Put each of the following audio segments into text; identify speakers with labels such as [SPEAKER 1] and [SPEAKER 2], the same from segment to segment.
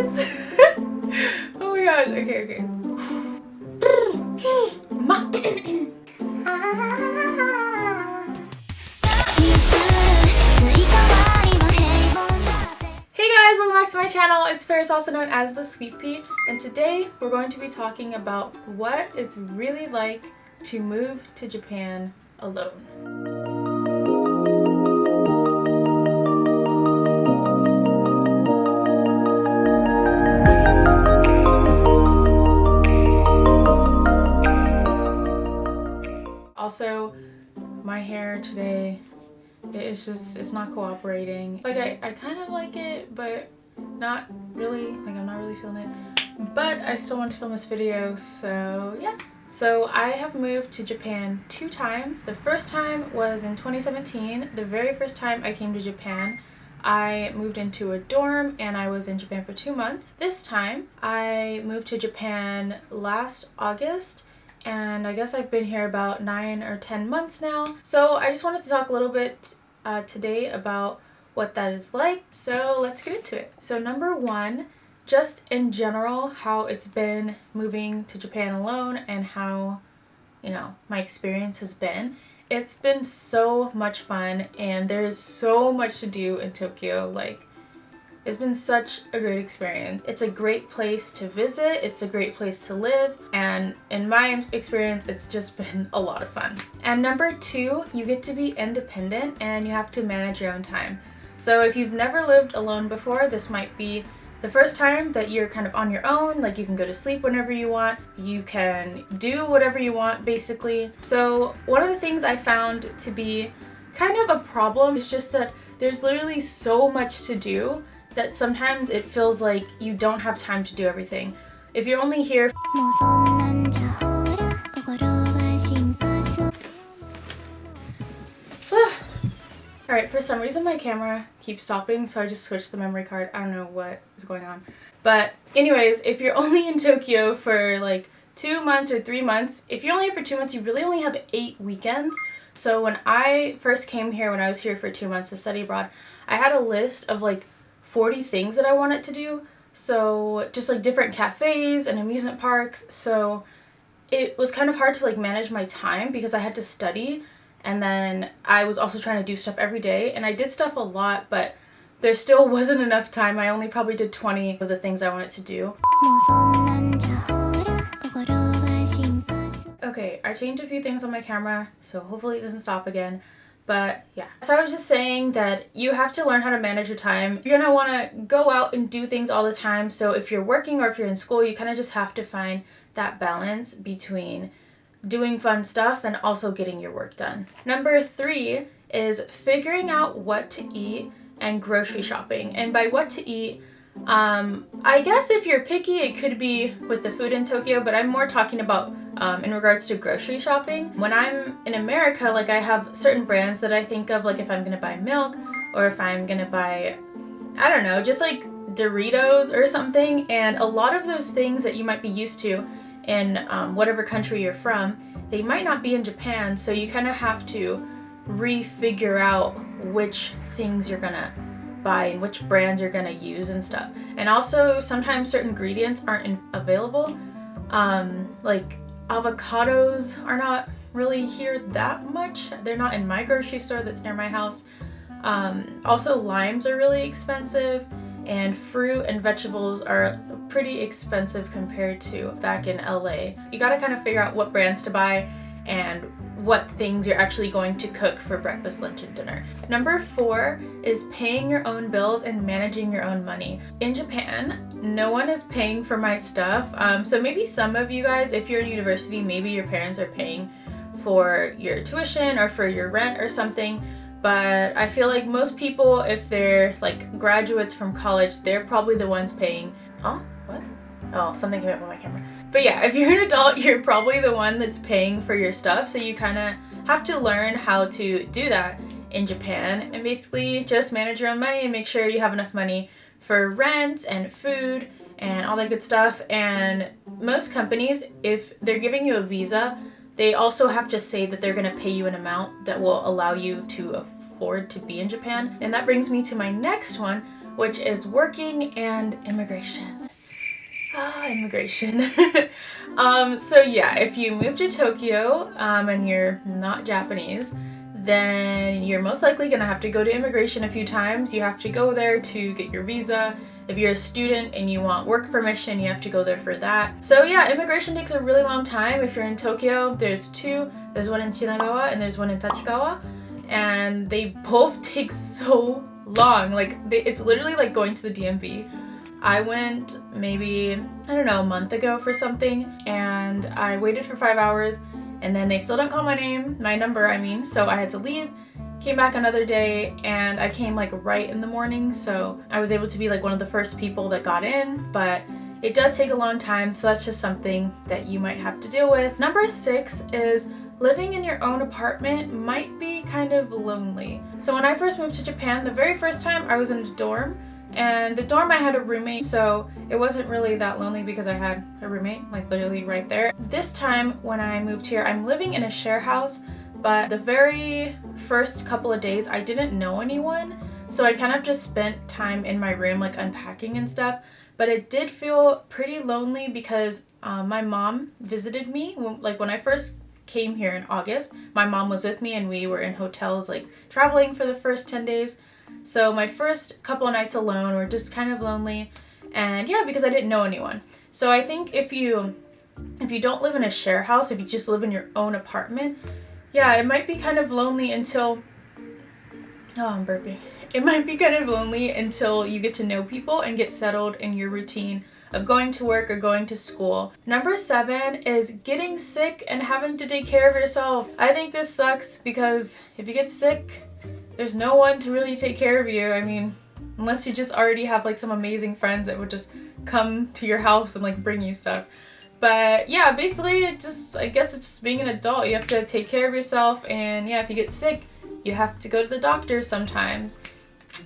[SPEAKER 1] guys! Oh my gosh, okay. Ma. Hey guys, welcome back to my channel. It's Paris, also known as LeSweetpea, and today we're going to be talking about what it's really like to move to Japan alone. Also, my hair today, it's not cooperating. Like I kind of like it, but not really, like I'm not really feeling it. But I still want to film this video, so yeah. So I have moved to Japan 2 times. The first time was in 2017. The very first time I came to Japan, I moved into a dorm and I was in Japan for 2 months. This time I moved to Japan last August, and I guess I've been here about 9 or 10 months now. So I just wanted to talk a little bit today about what that is like. So let's get into it. So number 1, just in general, how it's been moving to Japan alone and how, you know, my experience has been. It's been so much fun and there's so much to do in Tokyo. Like, it's been such a great experience. It's a great place to visit, it's a great place to live, and in my experience, it's just been a lot of fun. And number 2, you get to be independent and you have to manage your own time. So if you've never lived alone before, this might be the first time that you're kind of on your own. Like, you can go to sleep whenever you want, you can do whatever you want basically. So one of the things I found to be kind of a problem is just that there's literally so much to do that sometimes it feels like you don't have time to do everything. If you're only here Alright, for some reason my camera keeps stopping, so I just switched the memory card. I don't know what is going on. But anyways, if you're only in Tokyo for like 2 months or 3 months, if you're only here for 2 months, you really only have 8 weekends. So when I first came here, when I was here for 2 months to study abroad, I had a list of like 40 things that I wanted to do. So just like different cafes and amusement parks. So it was kind of hard to like manage my time because I had to study. And then I was also trying to do stuff every day, and I did stuff a lot, but there still wasn't enough time. I only probably did 20 of the things I wanted to do. Okay, I changed a few things on my camera, so hopefully it doesn't stop again. But yeah, so I was just saying that you have to learn how to manage your time. You're gonna want to go out and do things all the time, so if you're working or if you're in school, you kind of just have to find that balance between doing fun stuff and also getting your work done. Number 3 is figuring out what to eat and grocery shopping. And by what to eat, I guess if you're picky, it could be with the food in Tokyo, but I'm more talking about in regards to grocery shopping. When I'm in America, like, I have certain brands that I think of, like if I'm gonna buy milk or if I'm gonna buy, I don't know, just like Doritos or something. And a lot of those things that you might be used to in whatever country you're from, they might not be in Japan, so you kind of have to re-figure out which things you're gonna buy and which brands you're gonna use and stuff. And also sometimes certain ingredients aren't available. Like avocados are not really here that much. They're not in my grocery store that's near my house. Also limes are really expensive, and fruit and vegetables are pretty expensive compared to back in LA. You gotta kind of figure out what brands to buy and what things you're actually going to cook for breakfast, lunch, and dinner. Number 4 is paying your own bills and managing your own money. In Japan, no one is paying for my stuff. So maybe some of you guys, if you're in university, maybe your parents are paying for your tuition or for your rent or something. But I feel like most people, if they're like graduates from college, they're probably the ones paying. Huh? What? Oh, something came up on my camera. But yeah, if you're an adult, you're probably the one that's paying for your stuff. So you kind of have to learn how to do that in Japan and basically just manage your own money and make sure you have enough money for rent and food and all that good stuff. And most companies, if they're giving you a visa, they also have to say that they're going to pay you an amount that will allow you to afford to be in Japan. And that brings me to my next one, which is working and immigration. Immigration. So yeah, if you move to Tokyo and you're not Japanese, then you're most likely gonna have to go to immigration a few times. You have to go there to get your visa. If you're a student and you want work permission, you have to go there for that. So yeah, immigration takes a really long time. If you're in Tokyo, there's two. There's one in Shinagawa and there's one in Tachikawa. And they both take so long. Like, it's literally like going to the DMV. I went maybe, I don't know, a month ago for something, and I waited for 5 hours, and then they still didn't call my number, I mean, so I had to leave, came back another day, and I came like right in the morning, so I was able to be like one of the first people that got in, but it does take a long time, so that's just something that you might have to deal with. Number 6 is living in your own apartment might be kind of lonely. So when I first moved to Japan, the very first time I was in a dorm, and the dorm I had a roommate, so it wasn't really that lonely because I had a roommate like literally right there. This time when I moved here, I'm living in a share house, but the very first couple of days I didn't know anyone, so I kind of just spent time in my room like unpacking and stuff. But it did feel pretty lonely because my mom visited me. Like when I first came here in August, my mom was with me and we were in hotels like traveling for the first 10 days. So my first couple of nights alone were just kind of lonely, and yeah, because I didn't know anyone. So I think if you don't live in a share house, if you just live in your own apartment, yeah, it might be kind of lonely until, oh, I'm burping. It might be kind of lonely until you get to know people and get settled in your routine of going to work or going to school. Number 7 is getting sick and having to take care of yourself. I think this sucks because if you get sick, there's no one to really take care of you. I mean, unless you just already have like some amazing friends that would just come to your house and like bring you stuff. But yeah, basically I guess it's just being an adult. You have to take care of yourself, and yeah, if you get sick, you have to go to the doctor sometimes.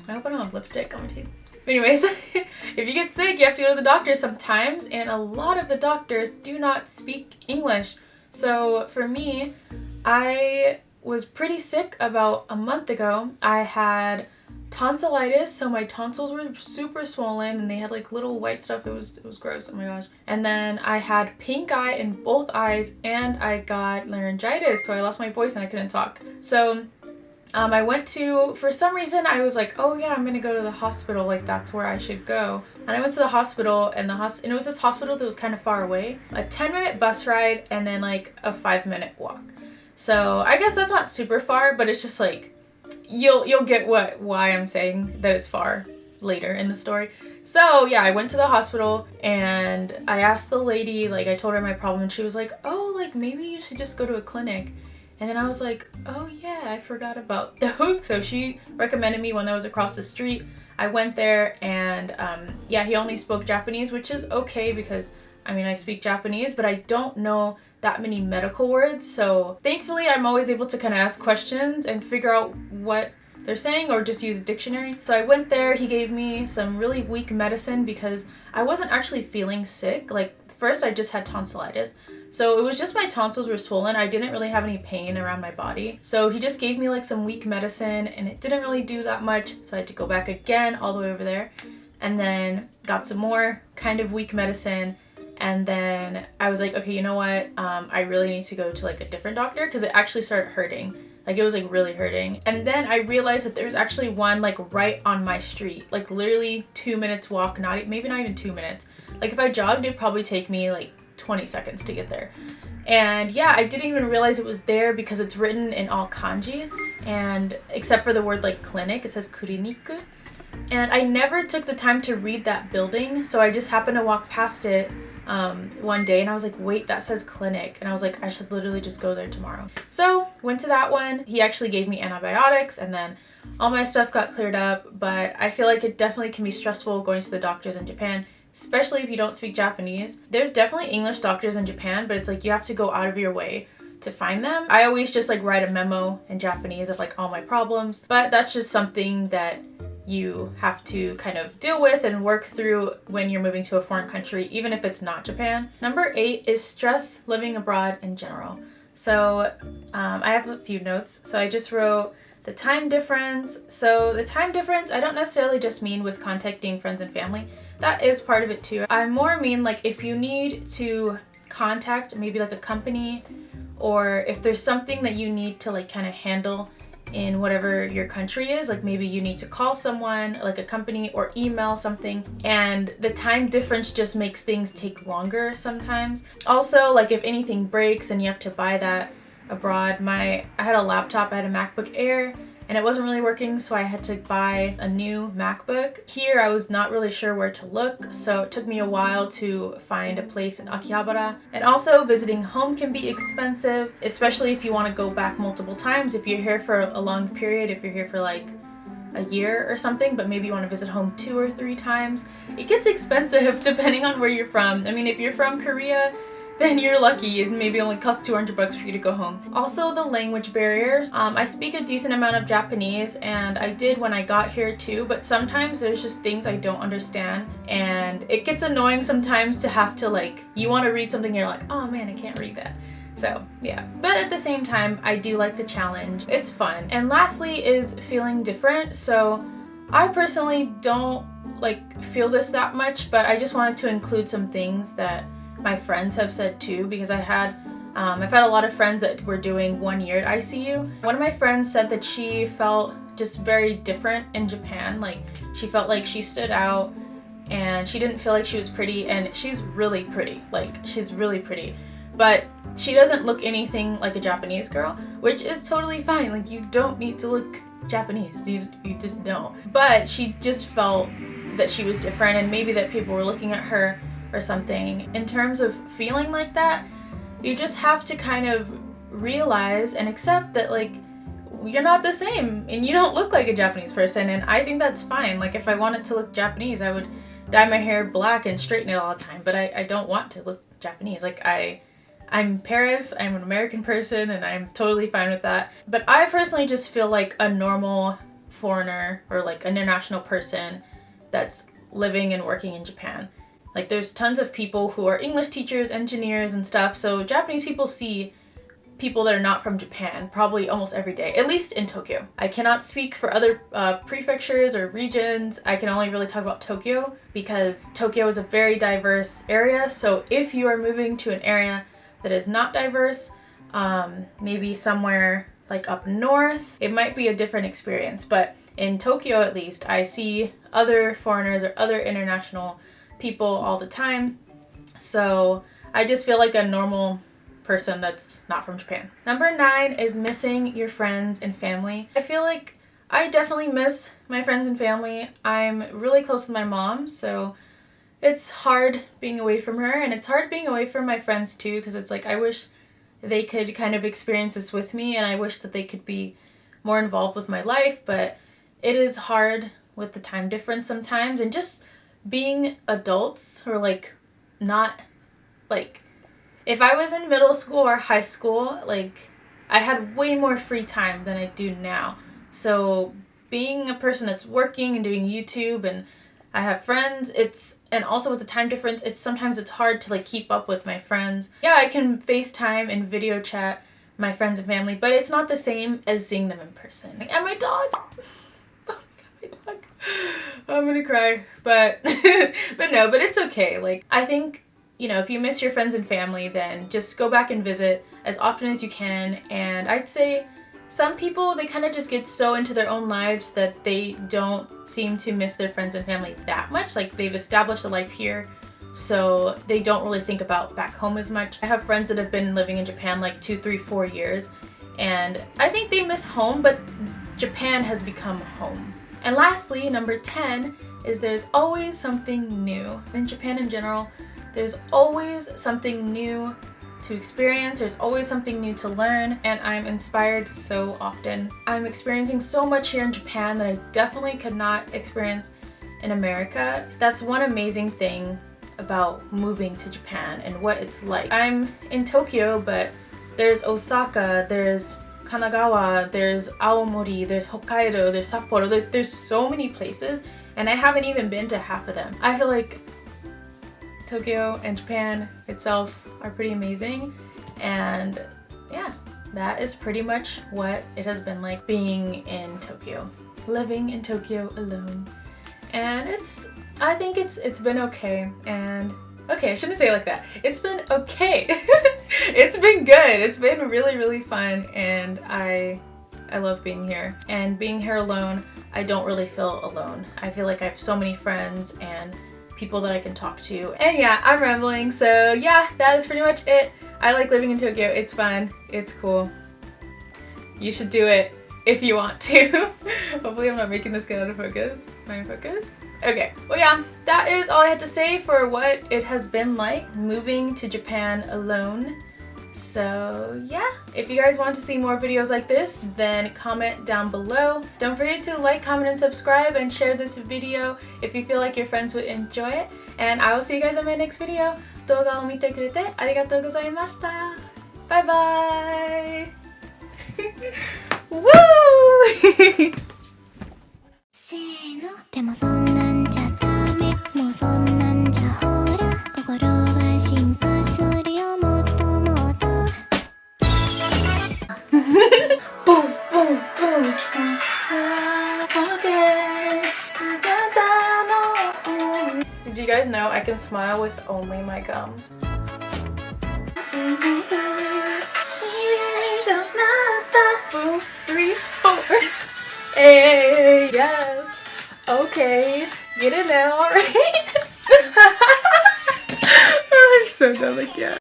[SPEAKER 1] I hope I don't have lipstick on my teeth. But anyways, if you get sick, you have to go to the doctor sometimes, and a lot of the doctors do not speak English. So for me, I was pretty sick about a month ago. I had tonsillitis, so my tonsils were super swollen and they had like little white stuff. It was gross, oh my gosh. And then I had pink eye in both eyes, and I got laryngitis, so I lost my voice and I couldn't talk. So I went to, for some reason I was like, oh yeah, I'm gonna go to the hospital, like that's where I should go. And I went to the hospital, and it was this hospital that was kind of far away. A 10-minute bus ride and then like a 5-minute walk. So I guess that's not super far, but it's just like, you'll get why I'm saying that it's far later in the story. So yeah, I went to the hospital and I asked the lady, like I told her my problem, and she was like, oh, like maybe you should just go to a clinic. And then I was like, oh yeah, I forgot about those. So she recommended me one that was across the street. I went there, and yeah, he only spoke Japanese, which is okay because I mean, I speak Japanese, but I don't know that many medical words. So thankfully I'm always able to kind of ask questions and figure out what they're saying, or just use a dictionary. So I went there, he gave me some really weak medicine because I wasn't actually feeling sick. Like first I just had tonsillitis. So it was just my tonsils were swollen. I didn't really have any pain around my body. So he just gave me like some weak medicine, and it didn't really do that much. So I had to go back again all the way over there, and then got some more kind of weak medicine. And then I was like, okay, you know what? I really need to go to like a different doctor because it actually started hurting. Like it was like really hurting. And then I realized that there's actually one like right on my street, like literally 2 minutes walk, maybe not even 2 minutes. Like if I jogged, it'd probably take me like 20 seconds to get there. And yeah, I didn't even realize it was there because it's written in all kanji, and except for the word like clinic, it says kuriniku. And I never took the time to read that building, so I just happened to walk past it one day, and I was like, wait, that says clinic, and I was like, I should literally just go there tomorrow. So went to that one. He actually gave me antibiotics, and then all my stuff got cleared up. But I feel like it definitely can be stressful going to the doctors in Japan, especially if you don't speak Japanese. There's definitely English doctors in Japan, but it's like you have to go out of your way to find them. I always just like write a memo in Japanese of like all my problems, but that's just something that you have to kind of deal with and work through when you're moving to a foreign country, even if it's not Japan. Number 8 is stress living abroad in general. So I have a few notes. So I just wrote, the time difference. So the time difference, I don't necessarily just mean with contacting friends and family. That is part of it too. I more mean like if you need to contact maybe like a company, or if there's something that you need to like kind of handle in whatever your country is, like maybe you need to call someone, like a company, or email something, and the time difference just makes things take longer sometimes. Also, like if anything breaks and you have to buy that abroad, I had a laptop, I had a MacBook Air, and it wasn't really working, so I had to buy a new MacBook. Here I was not really sure where to look, so it took me a while to find a place in Akihabara. And also visiting home can be expensive, especially if you want to go back multiple times. If you're here for a long period, if you're here for like a year or something, but maybe you want to visit home 2 or 3 times, it gets expensive depending on where you're from. I mean, if you're from Korea, then you're lucky. It maybe only costs $200 for you to go home. Also, the language barriers. I speak a decent amount of Japanese, and I did when I got here too, but sometimes there's just things I don't understand, and it gets annoying sometimes to have to like, you want to read something and you're like, oh man, I can't read that. So yeah, but at the same time, I do like the challenge. It's fun. And lastly is feeling different. So I personally don't like feel this that much, but I just wanted to include some things that my friends have said too, because I've had a lot of friends that were doing 1 year at ICU. One of my friends said that she felt just very different in Japan. Like she felt like she stood out, and she didn't feel like she was pretty, and she's really pretty. Like she's really pretty, but she doesn't look anything like a Japanese girl, which is totally fine. Like you don't need to look Japanese, you just don't. But she just felt that she was different, and maybe that people were looking at her or something. In terms of feeling like that, you just have to kind of realize and accept that like you're not the same and you don't look like a Japanese person, and I think that's fine. Like if I wanted to look Japanese, I would dye my hair black and straighten it all the time, but I don't want to look Japanese. Like I'm Paris, I'm an American person, and I'm totally fine with that. But I personally just feel like a normal foreigner or like an international person that's living and working in Japan. Like there's tons of people who are English teachers, engineers and stuff, so Japanese people see people that are not from Japan probably almost every day, at least in Tokyo. I cannot speak for other prefectures or regions. I can only really talk about Tokyo because Tokyo is a very diverse area, so if you are moving to an area that is not diverse, maybe somewhere like up north, it might be a different experience. But in Tokyo at least, I see other foreigners or other international people all the time, so I just feel like a normal person that's not from Japan. Number 9 is missing your friends and family. I feel like I definitely miss my friends and family. I'm really close with my mom, so it's hard being away from her, and it's hard being away from my friends too, because it's like I wish they could kind of experience this with me, and I wish that they could be more involved with my life, but it is hard with the time difference sometimes, and just being adults, or like not like if I was in middle school or high school, like I had way more free time than I do now. So being a person that's working and doing YouTube, and I have friends, and also with the time difference, sometimes it's hard to like keep up with my friends. Yeah, I can FaceTime and video chat my friends and family, but it's not the same as seeing them in person. And my dog. Oh my god, my dog. I'm gonna cry, but but it's okay. Like I think, you know, if you miss your friends and family, then just go back and visit as often as you can. And I'd say some people, they kind of just get so into their own lives that they don't seem to miss their friends and family that much. Like they've established a life here, so they don't really think about back home as much. I have friends that have been living in Japan like 2, 3, 4 years, and I think they miss home, but Japan has become home. And lastly, number 10 is there's always something new. In Japan in general, there's always something new to experience, there's always something new to learn, and I'm inspired so often. I'm experiencing so much here in Japan that I definitely could not experience in America. That's one amazing thing about moving to Japan and what it's like. I'm in Tokyo, but there's Osaka, there's Kanagawa, there's Aomori, there's Hokkaido, there's Sapporo, there's so many places, and I haven't even been to half of them. I feel like Tokyo and Japan itself are pretty amazing, and yeah, that is pretty much what it has been like being in Tokyo. Living in Tokyo alone. And I think it's been okay. And okay, I shouldn't say it like that. It's been okay. It's been good. It's been really, really fun, and I love being here. And being here alone, I don't really feel alone. I feel like I have so many friends and people that I can talk to. And yeah, I'm rambling, so yeah, that is pretty much it. I like living in Tokyo. It's fun. It's cool. You should do it if you want to. Hopefully I'm not making this get out of focus. Am I in focus? Okay, well yeah, that is all I had to say for what it has been like moving to Japan alone. So yeah, if you guys want to see more videos like this, then comment down below. Don't forget to like, comment, and subscribe, and share this video if you feel like your friends would enjoy it. And I will see you guys in my next video. 動画を見てくれてありがとうございました。バイバイ。Woo!
[SPEAKER 2] せーのでもそんなんじゃダメもうそんなんじゃほら心は進化するよもっともっと
[SPEAKER 1] Boom, boom, boom. Did you guys know I can smile with only my gums? Boom, 3, 4. Hey, yes. Okay, get it now, right? I'm so dumb, like, yeah.